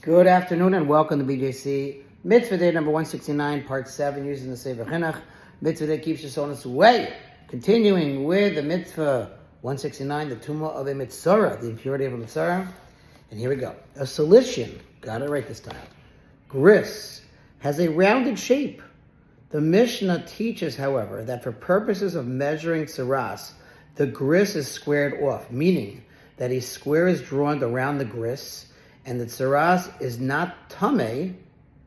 Good afternoon and welcome to BJC Mitzvah Day number 169, part 7, using the Sefer HaChinuch. Mitzvah Day keeps us on its way. Continuing with the Mitzvah 169, the tumah of a metzora, the impurity of a metzora. And here we go. A solution, got it right this time. Gris has a rounded shape. The Mishnah teaches, however, that for purposes of measuring tsaras, the gris is squared off, meaning that a square is drawn around the gris, and the tsaras is not tumah,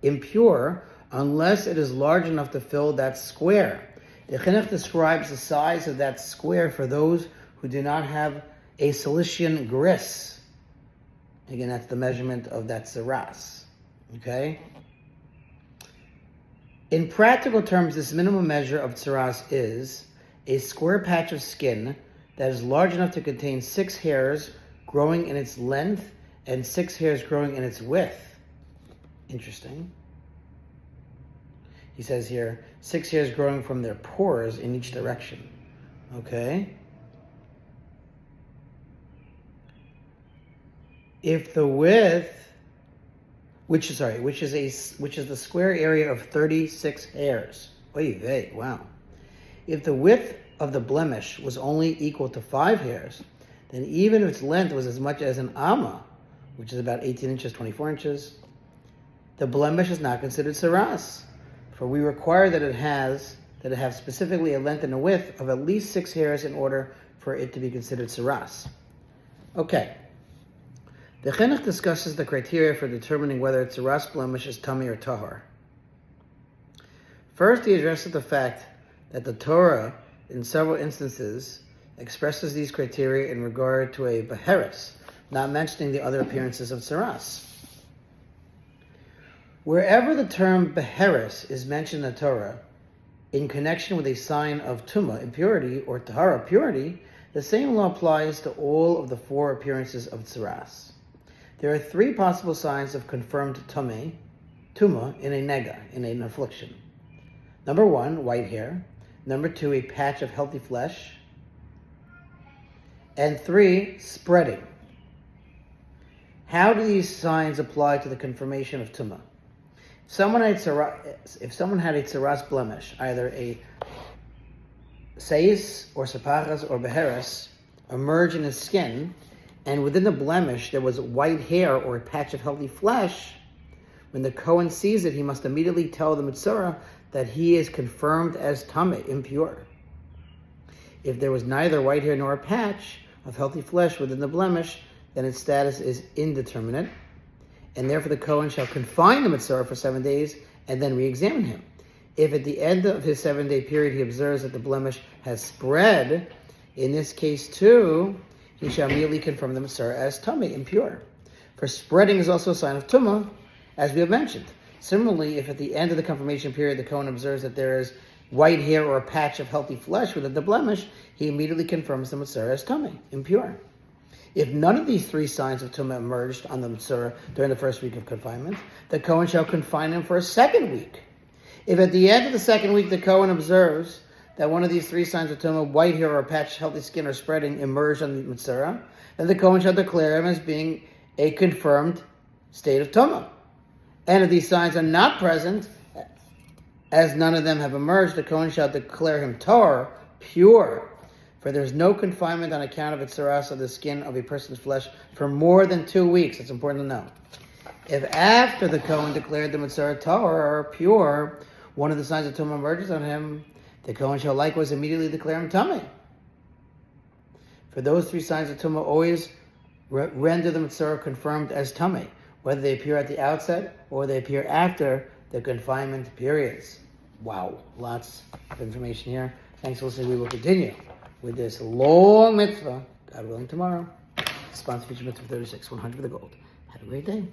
impure, unless it is large enough to fill that square. The Chinuch describes the size of that square for those who do not have a Cilician gris. Again, that's the measurement of that tsaras. Okay? In practical terms, this minimum measure of tsaras is a square patch of skin that is large enough to contain 6 hairs growing in its length and 6 hairs growing in its width. Interesting. He says here, 6 hairs growing from their pores in each direction. Okay? If the width, which is the square area of 36 hairs. Oy vey, wow. If the width of the blemish was only equal to 5 hairs, then even if its length was as much as an amma, which is about 18 inches, 24 inches, the blemish is not considered tsaras, for we require that it have specifically a length and a width of at least 6 hairs in order for it to be considered tsaras. Okay. The Chinuch discusses the criteria for determining whether a tsaras blemish is tummy or tahor. First, he addresses the fact that the Torah, in several instances, expresses these criteria in regard to a beheres, not mentioning the other appearances of tsaras. Wherever the term beheres is mentioned in the Torah, in connection with a sign of tumah, impurity, or tahara, purity, the same law applies to all of the 4 appearances of tsaras. There are 3 possible signs of confirmed tumah in a nega, in an affliction. Number 1, white hair. Number 2, a patch of healthy flesh. And 3, spreading. How do these signs apply to the confirmation of tumah? If someone had a tsaras blemish, either a seis or sepachas or beheres, emerge in his skin, and within the blemish there was white hair or a patch of healthy flesh, when the Kohen sees it, he must immediately tell the metzora that he is confirmed as tumah, impure. If there was neither white hair nor a patch of healthy flesh within the blemish, then its status is indeterminate, and therefore the Kohen shall confine the metzora for 7 days and then re-examine him. If at the end of his 7-day period he observes that the blemish has spread, in this case too, he shall immediately confirm the metzora as tumah, impure. For spreading is also a sign of tumah, as we have mentioned. Similarly, if at the end of the confirmation period the Kohen observes that there is white hair or a patch of healthy flesh within the blemish, he immediately confirms the metzora as tumah, impure. If none of these 3 signs of tumah emerged on the metzora during the first week of confinement, the Kohen shall confine him for a 2nd week. If at the end of the 2nd week the Kohen observes that one of these 3 signs of tumah, white hair or a patch, healthy skin, or spreading, emerged on the metzora, then the Kohen shall declare him as being a confirmed state of tumah. And if these signs are not present, as none of them have emerged, the Kohen shall declare him tahor, pure. For there is no confinement on account of its tsaras of the skin of a person's flesh for more than 2 weeks. It's important to know. If after the Kohen declared the metzora tahor, or pure, one of the signs of tumah emerges on him, the Kohen shall likewise immediately declare him tumah. For those 3 signs of tumah always render the metzora confirmed as tumah, whether they appear at the outset or they appear after the confinement periods. Wow, lots of information here. Thanks for listening. We will continue with this long mitzvah, God willing, tomorrow. Sponsor feature mitzvah 36, 100 for the gold. Have a great day.